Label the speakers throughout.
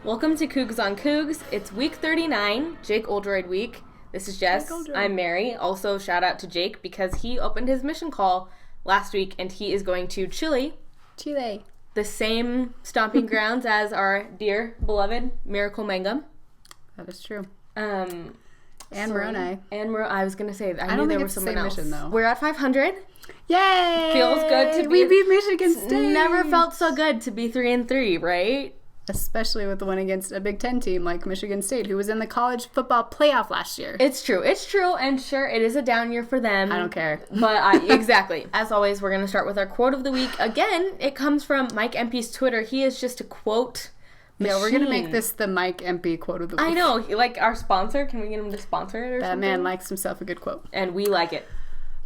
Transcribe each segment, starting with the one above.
Speaker 1: Welcome to Cougs on Cougs. It's week 39, Jake Oldroyd week. This is Jess. I'm Mary. Also, shout out to Jake because he opened his mission call last week and he is going to Chile. The same stomping grounds as our dear, beloved Miracle Mangum.
Speaker 2: That is true.
Speaker 1: And
Speaker 2: Moroni.
Speaker 1: I was going to say, I knew there was someone else.
Speaker 2: Mission, though.
Speaker 1: We're at 500.
Speaker 2: Yay!
Speaker 1: Feels good to be.
Speaker 2: We beat Michigan State.
Speaker 1: Never felt so good to be 3-3, right?
Speaker 2: Especially with the win against a Big Ten team like Michigan State, who was in the college football playoff last year.
Speaker 1: It's true, and sure, it is a down year for them.
Speaker 2: I don't care.
Speaker 1: But exactly. As always, we're going to start with our quote of the week. Again, it comes from Mike Empey's Twitter. He is just a quote machine.
Speaker 2: Yeah, we're going to make this the Mike Empey quote of the week.
Speaker 1: I know, like our sponsor. Can we get him to sponsor it or
Speaker 2: that
Speaker 1: something?
Speaker 2: Man likes himself a good quote.
Speaker 1: And we like it.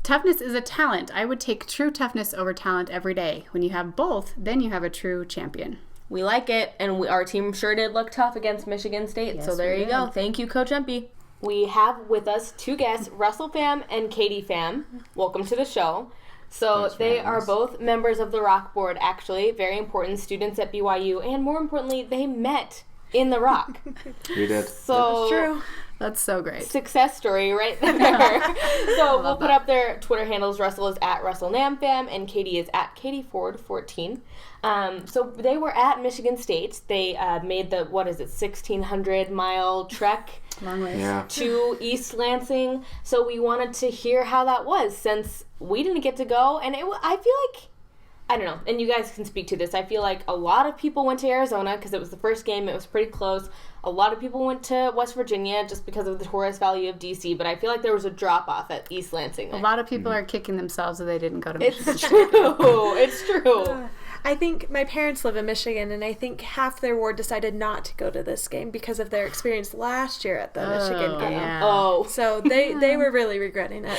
Speaker 2: Toughness is a talent. I would take true toughness over talent every day. When you have both, then you have a true champion.
Speaker 1: We like it, and our team sure did look tough against Michigan State,
Speaker 2: yes,
Speaker 1: so there you go. Thank you, Coach Empey. We have with us two guests, Russell Pham and Kati Pham. Welcome to the show. So they are both members of the Rock Board, actually, very important students at BYU, and more importantly, they met in the Rock.
Speaker 3: We did.
Speaker 1: So
Speaker 2: that's true. That's so great.
Speaker 1: Success story right there. So we'll put up their Twitter handles. Russell is at RussellNamFam and Kati is at KatiFord14. So they were at Michigan State. They made the, 1,600-mile trek
Speaker 2: Long ways.
Speaker 3: Yeah.
Speaker 1: to East Lansing. So we wanted to hear how that was since we didn't get to go. And I feel like, I don't know, and you guys can speak to this. I feel like a lot of people went to Arizona because it was the first game. It was pretty close. A lot of people went to West Virginia just because of the tourist value of D.C., but I feel like there was a drop-off at East Lansing.
Speaker 2: A lot of people are kicking themselves that they didn't go to Michigan.
Speaker 1: It's true. It's true.
Speaker 4: I think my parents live in Michigan, and I think half their ward decided not to go to this game because of their experience last year at the Michigan game.
Speaker 2: Yeah.
Speaker 1: Oh.
Speaker 4: So they were really regretting it.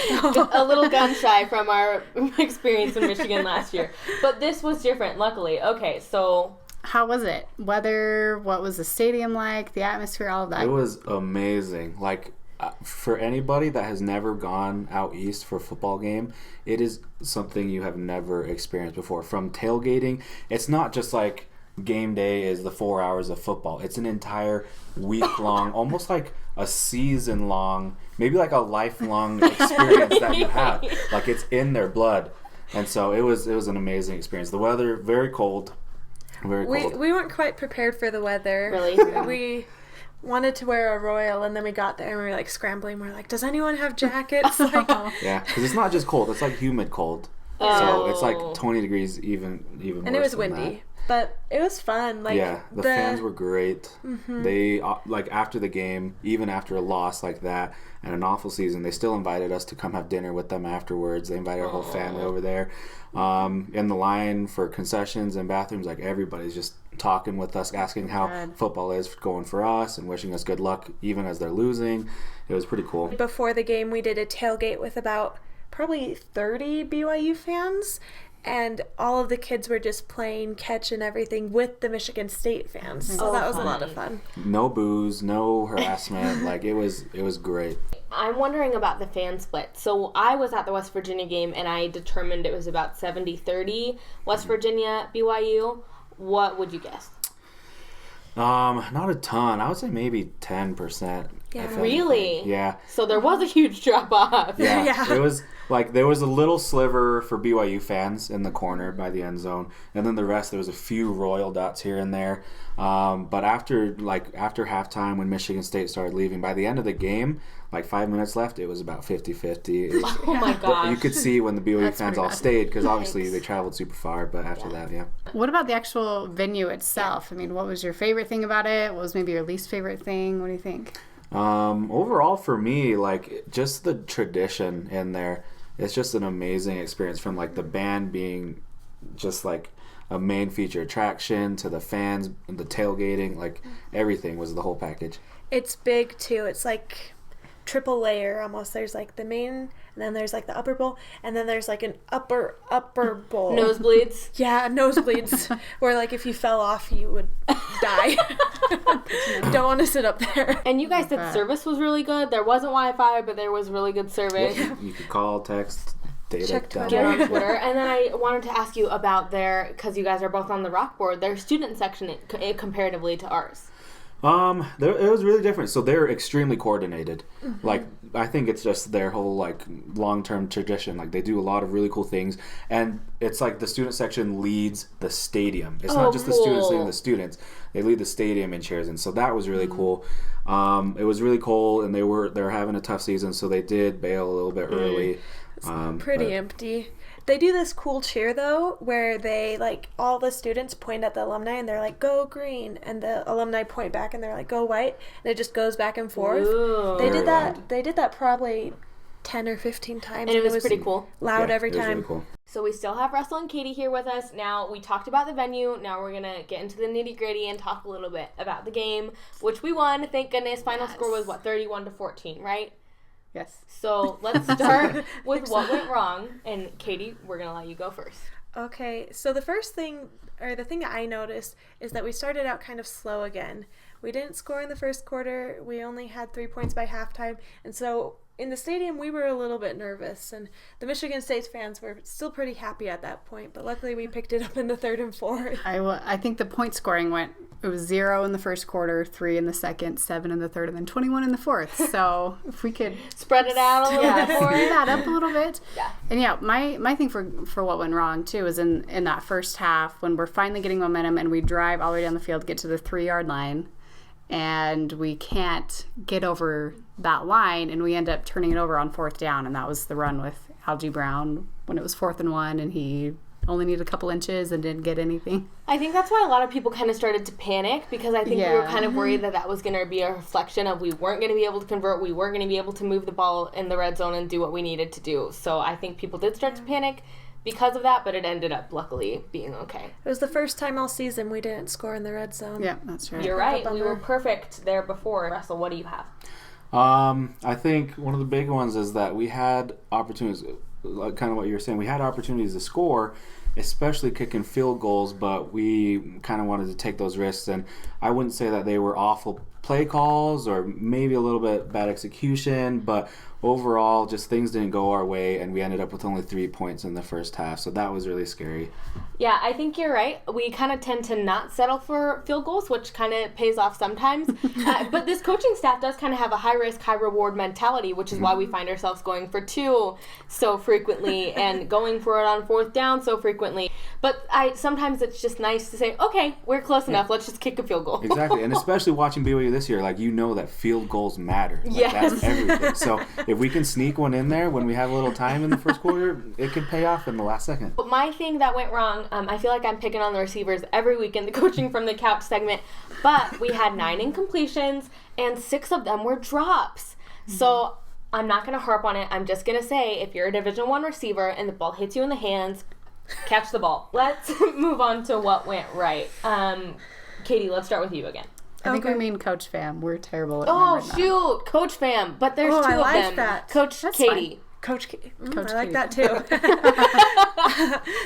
Speaker 1: A little gun shy from our experience in Michigan last year. But this was different, luckily. Okay, so
Speaker 2: How was it? Weather, what was the stadium like, the atmosphere, all of that?
Speaker 3: It was amazing. Like, for anybody that has never gone out east for a football game, it is something you have never experienced before. From tailgating, it's not just like game day is the 4 hours of football. It's an entire week-long, almost like a season-long, maybe like a lifelong experience that you have. Like, it's in their blood. And so it was an amazing experience. The weather, very cold. Very cold.
Speaker 4: We weren't quite prepared for the weather.
Speaker 1: Really?
Speaker 4: We wanted to wear a royal, and then we got there and we were like scrambling. We're like, does anyone have jackets? Like,
Speaker 3: Yeah, because it's not just cold; it's like humid cold.
Speaker 1: Oh.
Speaker 3: So it's like 20 degrees, even worse.
Speaker 4: and it was
Speaker 3: than
Speaker 4: windy, but it was fun. Like,
Speaker 3: yeah, the fans were great.
Speaker 4: Mm-hmm.
Speaker 3: They like after the game, even after a loss like that and an awful season, they still invited us to come have dinner with them afterwards. They invited our whole family over there. In the line for concessions and bathrooms, like everybody's just talking with us, asking how football is going for us and wishing us good luck even as they're losing. It was pretty cool.
Speaker 4: Before the game, we did a tailgate with about probably 30 BYU fans, and all of the kids were just playing catch and everything with the Michigan State fans. So that was a lot of fun.
Speaker 3: No booze, no harassment. Like it was great.
Speaker 1: I'm wondering about the fan split. So I was at the West Virginia game, and I determined it was about 70-30 West Virginia, BYU. What would you guess?
Speaker 3: Not a ton. I would say maybe 10%.
Speaker 4: Yeah.
Speaker 3: if
Speaker 1: Really?
Speaker 3: anything. Yeah.
Speaker 1: So there was a huge drop-off.
Speaker 3: Yeah.
Speaker 4: Yeah.
Speaker 3: It was like there was a little sliver for BYU fans in the corner by the end zone, and then the rest there was a few Royal dots here and there. But after halftime, when Michigan State started leaving, by the end of the game, like 5 minutes left, it was about 50-50.
Speaker 1: Oh my gosh.
Speaker 3: You could see when the BYU
Speaker 2: That's
Speaker 3: fans
Speaker 2: pretty
Speaker 3: all
Speaker 2: bad.
Speaker 3: stayed because obviously
Speaker 1: Yikes.
Speaker 3: they traveled super far. But after that, yeah.
Speaker 2: What about the actual venue itself? I mean, what was your favorite thing about it? What was maybe your least favorite thing? What do you think?
Speaker 3: Overall for me, like just the tradition in there, it's just an amazing experience, from like the band being just like a main feature attraction to the fans, the tailgating, like everything was the whole package.
Speaker 4: It's big too. It's like triple layer almost. There's like the main, and then there's like the upper bowl, and then there's like an upper bowl.
Speaker 1: Nosebleeds.
Speaker 4: Yeah, nosebleeds. Where like if you fell off, you would die. Don't want to sit up there.
Speaker 1: And you guys said service was really good. There wasn't Wi-Fi, but there was really good service.
Speaker 3: You could call, text, data
Speaker 4: Check
Speaker 3: down
Speaker 1: Get
Speaker 4: Twitter.
Speaker 1: on Twitter. And then I wanted to ask you about because you guys are both on the Rock board, their student section comparatively to ours.
Speaker 3: It was really different. So they're extremely coordinated. Like, I think it's just their whole, like, long-term tradition. Like, they do a lot of really cool things. And it's like the student section leads the stadium. It's not just the students leading the students. They lead the stadium in cheers. And so that was really cool. It was really cool, and they were having a tough season, so they did bail a little bit early.
Speaker 4: Pretty empty. They do this cool cheer, though, where they, like, all the students point at the alumni and they're like, go green. And the alumni point back and they're like, go white. And it just goes back and forth.
Speaker 1: Ooh.
Speaker 4: They did that probably 10 or 15 times.
Speaker 1: And it was pretty cool.
Speaker 4: Loud every
Speaker 3: it was
Speaker 4: time.
Speaker 3: really cool.
Speaker 1: So we still have Russell and Katie here with us. Now, we talked about the venue. Now we're going to get into the nitty-gritty and talk a little bit about the game, which we won. Thank goodness. Final score was, 31-14, right?
Speaker 2: Yes.
Speaker 1: So let's start with what went wrong. And Katie, we're going to let you go first.
Speaker 4: Okay, so the first thing, or the thing I noticed, is that we started out kind of slow again. We didn't score in the first quarter. We only had 3 points by halftime. And so in the stadium, we were a little bit nervous. And the Michigan State fans were still pretty happy at that point. But luckily, we picked it up in the third and fourth.
Speaker 2: I think the point scoring it was 0 in the first quarter, 3 in the second, 7 in the third, and then 21 in the fourth. So if we could
Speaker 1: Spread it out a little bit more.
Speaker 2: speed that up a little bit.
Speaker 1: Yeah.
Speaker 2: And yeah, my thing for what went wrong too is in that first half when we're finally getting momentum and we drive all the way down the field, get to the 3-yard line, and we can't get over that line, and we end up turning it over on 4th down, and that was the run with Algie Brown when it was 4th and 1, and he only needed a couple inches and didn't get anything.
Speaker 1: I think that's why a lot of people kind of started to panic, because I think we were kind of worried that was going to be a reflection of we weren't going to be able to convert, we weren't going to be able to move the ball in the red zone and do what we needed to do. So I think people did start to panic because of that, but it ended up luckily being okay.
Speaker 4: It was the first time all season we didn't score in the red zone.
Speaker 2: Yeah, that's right.
Speaker 1: You're right. We were perfect there before. Russell, what do you have?
Speaker 3: I think one of the big ones is that we had opportunities, like kind of what you were saying. We had opportunities to score, especially kicking field goals, but we kind of wanted to take those risks. And I wouldn't say that they were awful play calls or maybe a little bit bad execution, but overall, just things didn't go our way, and we ended up with only 3 points in the first half. So that was really scary.
Speaker 1: Yeah, I think you're right. We kind of tend to not settle for field goals, which kind of pays off sometimes. But this coaching staff does kind of have a high-risk, high-reward mentality, which is why we find ourselves going for 2 so frequently and going for it on 4th down so frequently. But sometimes it's just nice to say, okay, we're close enough. Let's just kick a field goal.
Speaker 3: Exactly, and especially watching BYU this year, like, you know that field goals matter. Like,
Speaker 1: Yes.
Speaker 3: That's everything. So if we can sneak one in there when we have a little time in the first quarter, it could pay off in the last second.
Speaker 1: But my thing that went wrong, I feel like I'm picking on the receivers every week in the coaching from the couch segment, but we had 9 incompletions and 6 of them were drops. So I'm not going to harp on it. I'm just going to say, if you're a Division I receiver and the ball hits you in the hands, catch the ball. Let's move on to what went right. Katie, let's start with you again.
Speaker 2: I think we mean Coach Pham. We're terrible at
Speaker 1: Oh,
Speaker 2: remembering that.
Speaker 1: shoot. Coach Pham. But there's 2
Speaker 4: I
Speaker 1: of
Speaker 4: like
Speaker 1: them.
Speaker 4: that.
Speaker 1: Coach
Speaker 2: That's
Speaker 1: Katie.
Speaker 4: Coach
Speaker 2: Coach
Speaker 4: I like
Speaker 2: Katie.
Speaker 4: that too.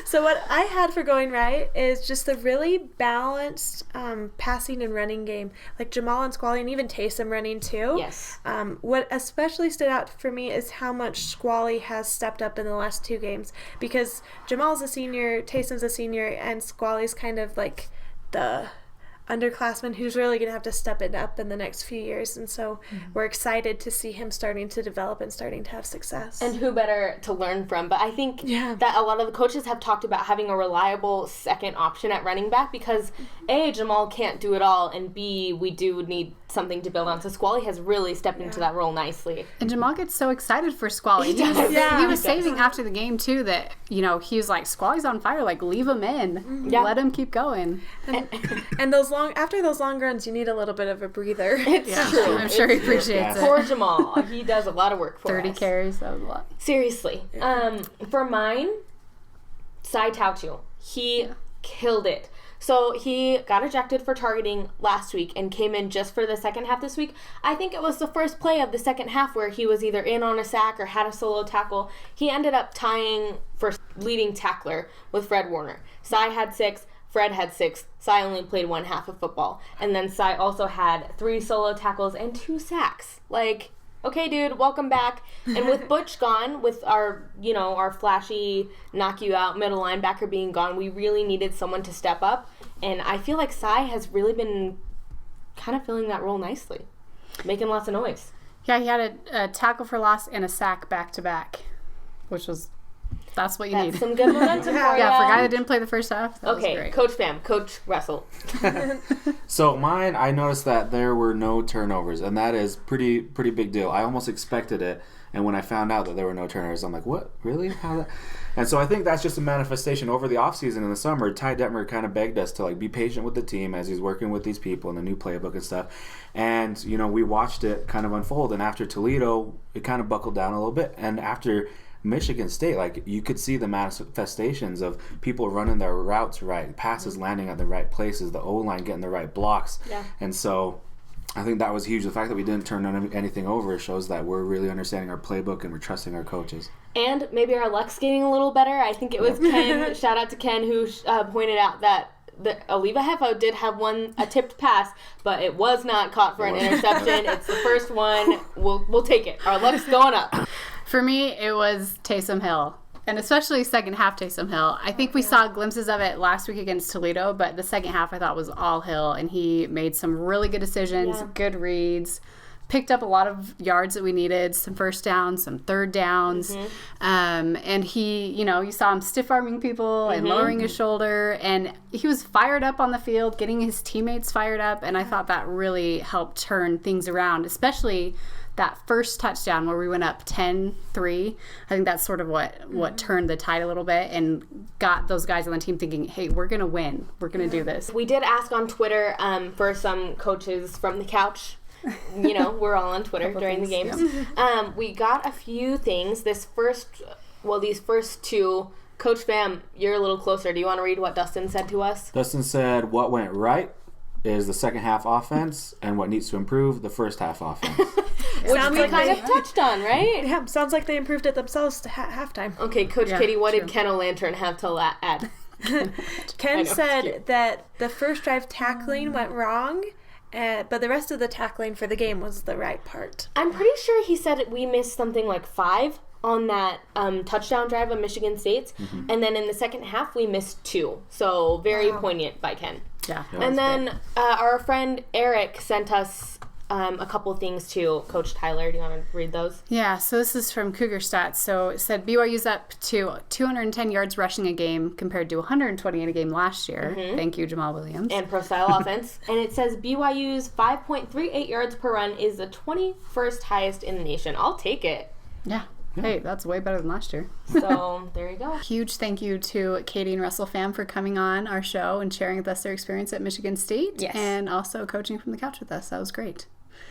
Speaker 4: So what I had for going right is just the really balanced passing and running game. Like Jamal and Squally, and even Taysom running too.
Speaker 1: Yes.
Speaker 4: What especially stood out for me is how much Squally has stepped up in the last 2 games. Because Jamal's a senior, Taysom's a senior, and Squally's kind of like the underclassman who's really going to have to step it up in the next few years, and so we're excited to see him starting to develop and starting to have success.
Speaker 1: And who better to learn from? But I think that a lot of the coaches have talked about having a reliable second option at running back because A, Jamal can't do it all, and B, we do need something to build on. So Squally has really stepped into that role nicely.
Speaker 2: And Jamal gets so excited for Squally.
Speaker 1: He does.
Speaker 2: He was saying after the game, too, that, he was like, Squally's on fire. Like, leave him in.
Speaker 1: Yeah.
Speaker 2: Let him keep going.
Speaker 4: And after those long runs, you need a little bit of a breather.
Speaker 1: It's true.
Speaker 2: I'm sure he appreciates
Speaker 1: Poor
Speaker 2: it.
Speaker 1: Jamal. He does a lot of work for
Speaker 2: 30
Speaker 1: us.
Speaker 2: carries, that was a lot.
Speaker 1: Seriously. For mine, Sai Tautu. He killed it. So he got ejected for targeting last week and came in just for the second half this week. I think it was the first play of the second half where he was either in on a sack or had a solo tackle. He ended up tying for leading tackler with Fred Warner. Sai had 6. Fred had 6. Sai only played 1/2 of football. And then Sai also had 3 solo tackles and 2 sacks. Like, okay, dude, welcome back. And with Butch gone, with our flashy knock you out middle linebacker being gone, we really needed someone to step up. And I feel like Cy has really been kind of filling that role nicely, making lots of noise.
Speaker 2: Yeah, he had a tackle for loss and a sack back to back, which was. That's what you need.
Speaker 1: Some good momentum for you.
Speaker 2: Yeah, for a guy that didn't play the first half, that was great.
Speaker 1: Coach Pham, Coach Russell.
Speaker 3: So mine, I noticed that there were no turnovers, and that is pretty big deal. I almost expected it, and when I found out that there were no turnovers, I'm like, what? Really? How that? And so I think that's just a manifestation over the offseason in the summer. Ty Detmer kind of begged us to like be patient with the team as he's working with these people in the new playbook and stuff. And, we watched it kind of unfold, and after Toledo, it kind of buckled down a little bit. And after Michigan State, like you could see the manifestations of people running their routes right, passes landing at the right places, the O-line getting the right blocks.
Speaker 1: Yeah.
Speaker 3: And so I think that was huge. The fact that we didn't turn anything over shows that we're really understanding our playbook and we're trusting our coaches.
Speaker 1: And maybe our luck's getting a little better. I think it was Ken, shout out to Ken, who pointed out that the Oliva Hefo did have a tipped pass, but it was not caught for an interception. It's the first one. We'll take it. Our luck's going up.
Speaker 2: For me, it was Taysom Hill, and especially second half Taysom Hill. I think we saw glimpses of it last week against Toledo, but the second half I thought was all Hill, and he made some really good decisions, good reads, picked up a lot of yards that we needed, some first downs, some third downs, and he, you saw him stiff-arming people and lowering his shoulder, and he was fired up on the field, getting his teammates fired up, and I thought that really helped turn things around, especially that first touchdown where we went up 10-3, I think that's sort of what turned the tide a little bit and got those guys on the team thinking, hey, we're going to win. We're going to do this.
Speaker 1: We did ask on Twitter for some coaches from the couch. We're all on Twitter during the games. Yeah. We got a few things. These first two, Coach Pham, you're a little closer. Do you want to read what Dustin said to us?
Speaker 3: Dustin said, what went right is the second half offense, and what needs to improve, the first half offense.
Speaker 1: Which we kind of touched on, right?
Speaker 4: Yeah, sounds like they improved it themselves to halftime.
Speaker 1: Okay, Coach Kitty, what did Ken O'Lantern have to add?
Speaker 4: Ken said that the first drive tackling went wrong, but the rest of the tackling for the game was the right part.
Speaker 1: I'm pretty sure he said we missed something like 5 on that touchdown drive of Michigan State's, and then in the second half we missed 2. So very poignant by Ken.
Speaker 2: Yeah.
Speaker 1: And then our friend Eric sent us a couple things too. Coach Tyler, do you want to read those?
Speaker 2: Yeah, so this is from Cougar Stats. So it said BYU's up to 210 yards rushing a game compared to 120 in a game last year. Thank you, Jamal Williams.
Speaker 1: And pro style offense. And it says BYU's 5.38 yards per run is the 21st highest in the nation. I'll take it.
Speaker 2: Yeah. Hey, that's way better than last year.
Speaker 1: So, there you go.
Speaker 2: Huge thank you to Katie and Russell Pham for coming on our show and sharing with us their experience at Michigan State.
Speaker 1: Yes.
Speaker 2: And also coaching from the couch with us. That was great.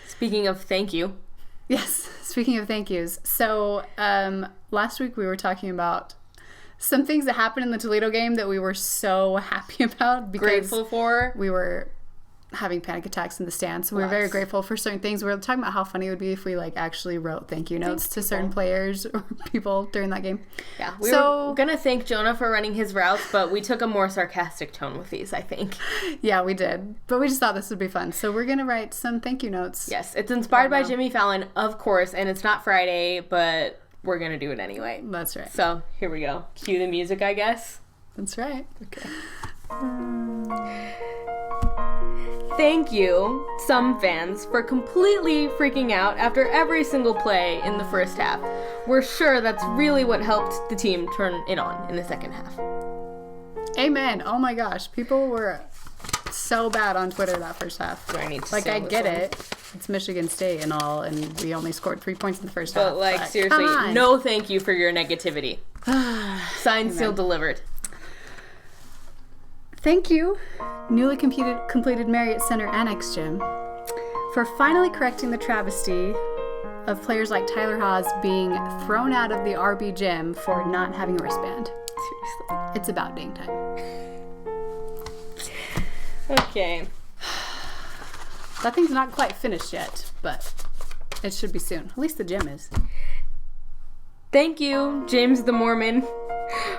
Speaker 1: Speaking of thank you.
Speaker 2: Yes, speaking of thank yous. So, last week we were talking about some things that happened in the Toledo game that we were so happy about. Because
Speaker 1: grateful for.
Speaker 2: We were having panic attacks in the stands. So we were very grateful for certain things. We were talking about how funny it would be if we actually wrote thank you notes to certain players or people during that game.
Speaker 1: Yeah, we were going to thank Jonah for running his routes, but we took a more sarcastic tone with these, I think.
Speaker 2: Yeah, we did. But we just thought this would be fun. So we're going to write some thank you notes.
Speaker 1: Yes, it's inspired by Jimmy Fallon, of course, and it's not Friday, but we're going to do it anyway.
Speaker 2: That's right.
Speaker 1: So here we go. Cue the music, I guess.
Speaker 2: That's right.
Speaker 1: Okay. Thank you, some fans, for completely freaking out after every single play in the first half. We're sure that's really what helped the team turn it on in the second half.
Speaker 2: Amen. Oh my gosh. People were so bad on Twitter that first half.
Speaker 1: Do I need to
Speaker 2: I get it. It's Michigan State and all, and we only scored 3 points in the first half.
Speaker 1: But seriously, no thank you for your negativity. Signed, sealed, delivered.
Speaker 2: Thank you, newly completed Marriott Center Annex Gym, for finally correcting the travesty of players like Tyler Haas being thrown out of the RB gym for not having a wristband.
Speaker 1: Seriously.
Speaker 2: It's about dang time.
Speaker 1: Okay.
Speaker 2: That thing's not quite finished yet, but it should be soon. At least the gym is.
Speaker 1: Thank you, James the Mormon,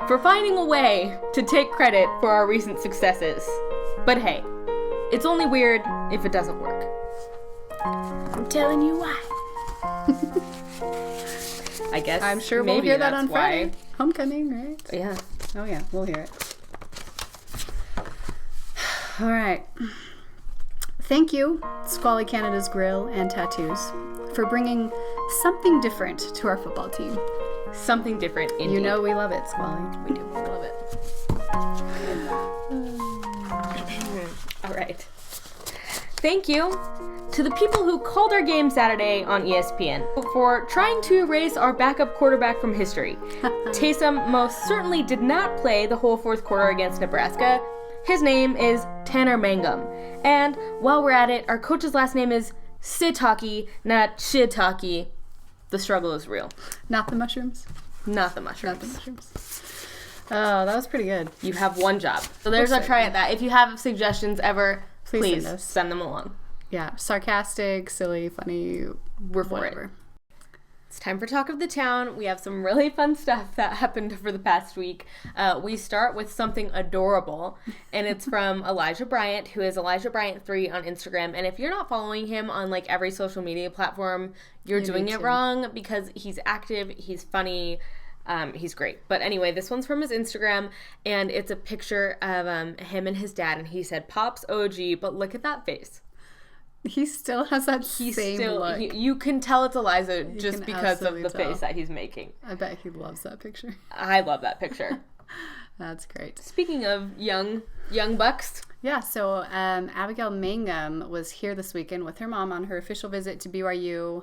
Speaker 1: for finding a way to take credit for our recent successes. But hey, it's only weird if it doesn't work.
Speaker 4: I'm telling you why.
Speaker 1: I guess
Speaker 2: I'm sure we'll
Speaker 1: maybe
Speaker 2: hear that
Speaker 1: that's
Speaker 2: on
Speaker 1: why.
Speaker 2: Friday. Homecoming, right?
Speaker 1: Yeah.
Speaker 2: Oh yeah, we'll hear it. All right. Thank you, Squally Canada's Grill and Tattoos, for bringing something different to our football team.
Speaker 1: Something different, indeed.
Speaker 2: You know we love it, Squally.
Speaker 1: We do. We love it. All right. Thank you to the people who called our game Saturday on ESPN for trying to erase our backup quarterback from history. Taysom most certainly did not play the whole fourth quarter against Nebraska. His name is Tanner Mangum. And while we're at it, our coach's last name is Sitaki, not Shiitake. The struggle is real.
Speaker 2: Not the mushrooms?
Speaker 1: Not the mushrooms.
Speaker 2: Not the mushrooms. Oh, that was pretty good.
Speaker 1: You have one job. So there's a try at that. If you have suggestions ever, please send them along.
Speaker 2: Yeah, sarcastic, silly, funny,
Speaker 1: We're for
Speaker 2: whatever.
Speaker 1: it. It's time for Talk of the Town. We have some really fun stuff that happened for the past week. We start with something adorable, and it's from Elijah Bryant, who is Elijah Bryant 3 on Instagram. And if you're not following him on like every social media platform, you're doing it wrong, because he's active, he's funny, he's great. But anyway, this one's from his Instagram, and it's a picture of him and his dad, and he said, "Pops OG, but look at that face."
Speaker 2: He still has that same look.
Speaker 1: You can tell it's Eliza just because of the face that he's making.
Speaker 2: I bet he loves that picture.
Speaker 1: I love that picture.
Speaker 2: That's great.
Speaker 1: Speaking of young bucks.
Speaker 2: Yeah, so Abigail Mangum was here this weekend with her mom on her official visit to BYU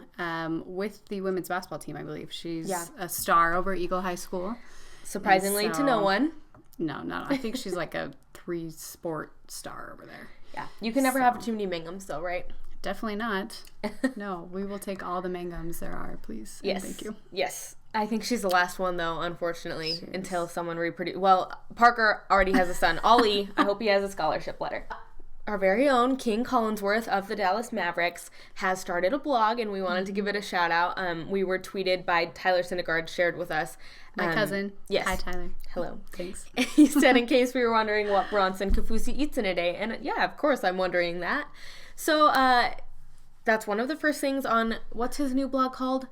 Speaker 2: with the women's basketball team, I believe. She's a star over at Eagle High School.
Speaker 1: Surprisingly to no one.
Speaker 2: No. I think she's like a 3-sport star over there.
Speaker 1: Yeah, you can never have too many Mangums, though, right?
Speaker 2: Definitely not. No, we will take all the Mangums there are, please.
Speaker 1: Yes.
Speaker 2: Thank you.
Speaker 1: Yes. I think she's the last one, though, unfortunately, until someone reproduces. Well, Parker already has a son. Ollie, I hope he has a scholarship letter. Our very own King Collinsworth of the Dallas Mavericks has started a blog, and we wanted to give it a shout out. We were tweeted by Tyler Syndergaard, shared with us.
Speaker 2: My cousin.
Speaker 1: Yes.
Speaker 2: Hi, Tyler.
Speaker 1: Hello.
Speaker 2: Thanks.
Speaker 1: He said, in case we were wondering what Bronson Kafusi eats in a day. And yeah, of course, I'm wondering that. So that's one of the first things on, what's his new blog called?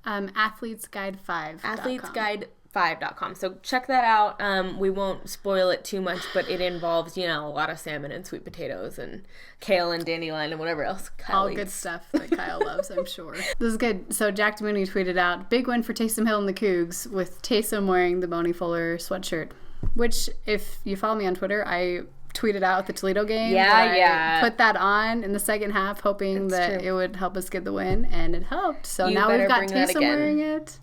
Speaker 2: AthletesGuide5.com.
Speaker 1: AthletesGuide5.com. So check that out. We won't spoil it too much, but it involves, a lot of salmon and sweet potatoes and kale and dandelion and whatever else Kyle eats.
Speaker 2: Good stuff that Kyle loves, I'm sure. This is good. So Jack Mooney tweeted out, "Big win for Taysom Hill and the Cougs, with Taysom wearing the Boney Fuller sweatshirt." Which, if you follow me on Twitter, I tweeted out at the Toledo game.
Speaker 1: Yeah.
Speaker 2: I put that on in the second half, hoping that it would help us get the win, and it helped. So now we've got Taysom wearing it.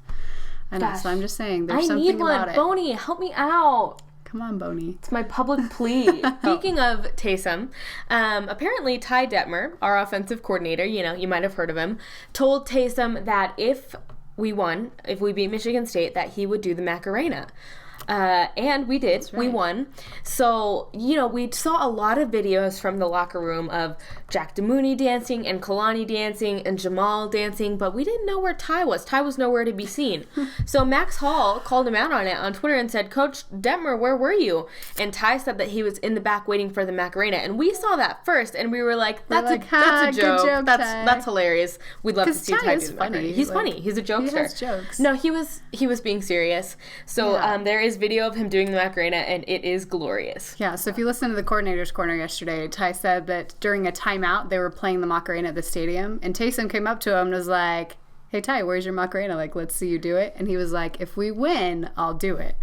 Speaker 2: I know, so I'm just saying, there's something about it.
Speaker 1: Boney, help me out.
Speaker 2: Come on, Boney.
Speaker 1: It's my public plea. Speaking of Taysom, apparently Ty Detmer, our offensive coordinator, you might have heard of him, told Taysom that if we beat Michigan State, that he would do the Macarena. And we did. Right. We won. So, we saw a lot of videos from the locker room of Jack DeMooney dancing and Kalani dancing and Jamal dancing, but we didn't know where Ty was. Ty was nowhere to be seen. So Max Hall called him out on it on Twitter and said, "Coach Detmer, where were you?" And Ty said that he was in the back waiting for the Macarena. And we saw that first, and we were like, that's a joke. That's hilarious. We'd love to see Ty do the Macarena. He's funny. He's a jokester. He
Speaker 2: has jokes.
Speaker 1: No, he was being serious. So there is video of him doing the Macarena, and it is glorious.
Speaker 2: Yeah, so if you listen to the Coordinator's Corner yesterday, Ty said that during a timeout, they were playing the Macarena at the stadium, and Taysom came up to him and was like, "Hey, Ty, where's your Macarena? Like, let's see you do it." And he was like, "If we win, I'll do it."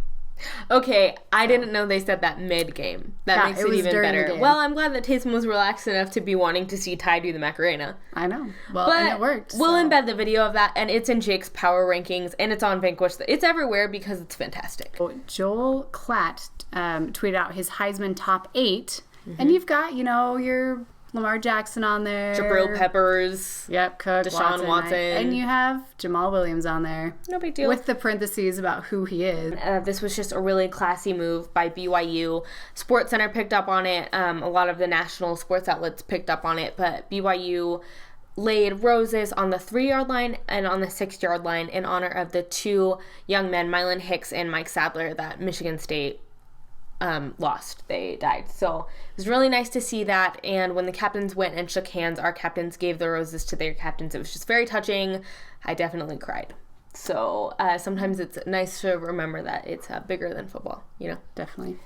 Speaker 1: Okay, I didn't know they said that mid-game. That makes it even better. Well, I'm glad that Taysom was relaxed enough to be wanting to see Ty do the Macarena.
Speaker 2: I know. Well, and it worked.
Speaker 1: We'll embed the video of that, and it's in Jake's Power Rankings, and it's on Vanquish. It's everywhere because it's fantastic.
Speaker 2: Joel Klatt tweeted out his Heisman top 8, and you've got, your Lamar Jackson on there.
Speaker 1: Jabril Peppers.
Speaker 2: Yep, Cook,
Speaker 1: Deshaun Watson.
Speaker 2: And you have Jamal Williams on there.
Speaker 1: No big deal.
Speaker 2: With the parentheses about who he is.
Speaker 1: This was just a really classy move by BYU. SportsCenter picked up on it. A lot of the national sports outlets picked up on it. But BYU laid roses on the 3-yard line and on the 6-yard line in honor of the two young men, Mylan Hicks and Mike Sadler, that Michigan State lost. They died. So it was really nice to see that. And when the captains went and shook hands, our captains gave the roses to their captains. It was just very touching. I definitely cried. So sometimes it's nice to remember that it's bigger than football, you know?
Speaker 2: Definitely.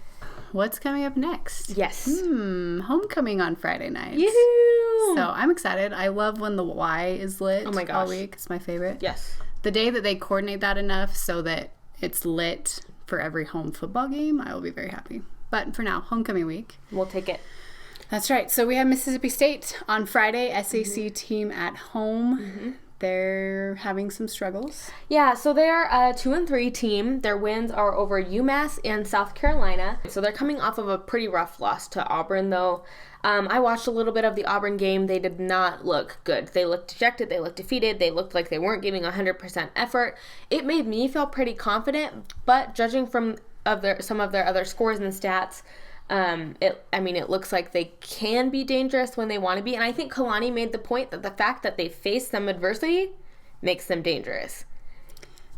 Speaker 2: What's coming up next?
Speaker 1: Yes.
Speaker 2: Homecoming on Friday night.
Speaker 1: Yoo-hoo!
Speaker 2: So I'm excited. I love when the Y is lit
Speaker 1: Oh my gosh.
Speaker 2: all week. It's my favorite.
Speaker 1: Yes.
Speaker 2: The day that they coordinate that enough so that it's lit for every home football game, I will be very happy. But for now, homecoming week.
Speaker 1: We'll take it.
Speaker 2: That's right. So we have Mississippi State on Friday, SAC team at home. They're having some struggles.
Speaker 1: Yeah, so they're a 2-3 team. Their wins are over UMass and South Carolina. So they're coming off of a pretty rough loss to Auburn, though. I watched a little bit of the Auburn game. They did not look good. They looked dejected. They looked defeated. They looked like they weren't giving 100% effort. It made me feel pretty confident, but judging from some of their other scores and stats, it looks like they can be dangerous when they want to be. And I think Kalani made the point that the fact that they faced some adversity makes them dangerous.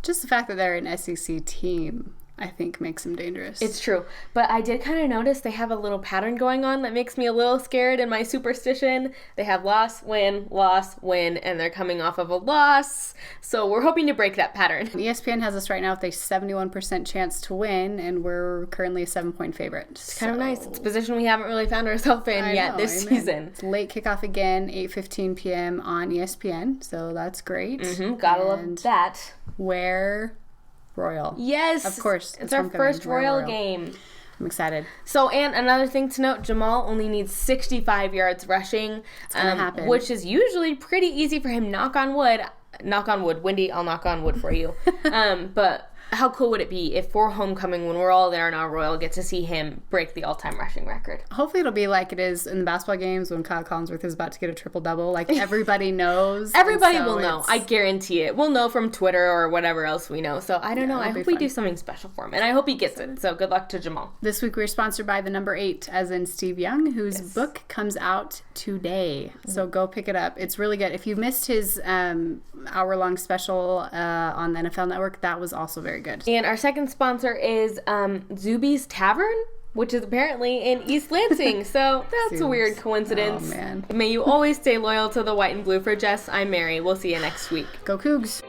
Speaker 2: Just the fact that they're an SEC team, I think, makes them dangerous.
Speaker 1: It's true. But I did kind of notice they have a little pattern going on that makes me a little scared in my superstition. They have loss, win, and they're coming off of a loss. So we're hoping to break that pattern.
Speaker 2: ESPN has us right now with a 71% chance to win, and we're currently a 7-point favorite.
Speaker 1: It's kind of nice. It's a position we haven't really found ourselves in yet this season.
Speaker 2: It's late kickoff again, 8:15 p.m. on ESPN, so that's great.
Speaker 1: Gotta love that.
Speaker 2: Wear Royal.
Speaker 1: Yes.
Speaker 2: Of course.
Speaker 1: It's our first Royal game.
Speaker 2: I'm excited.
Speaker 1: So, and another thing to note, Jamal only needs 65 yards rushing, which is usually pretty easy for him. Knock on wood. Wendy, I'll knock on wood for you. But how cool would it be if for homecoming, when we're all there in our Royal, get to see him break the all-time rushing record?
Speaker 2: Hopefully it'll be like it is in the basketball games when Kyle Collinsworth is about to get a triple-double. Like, everybody knows.
Speaker 1: Everybody will know. I guarantee it. We'll know from Twitter or whatever else we know. So, I don't know. I hope we do something special for him. And I hope he gets it. So, good luck to Jamal.
Speaker 2: This week we're sponsored by the number 8, as in Steve Young, whose book comes out today. So, go pick it up. It's really good. If you missed his hour-long special on the NFL Network, that was also very good.
Speaker 1: And our second sponsor is Zuby's Tavern, which is apparently in East Lansing. So that's a weird coincidence.
Speaker 2: Oh, man.
Speaker 1: May you always stay loyal to the white and blue. For Jess, I'm Mary. We'll see you next week.
Speaker 2: Go Cougs.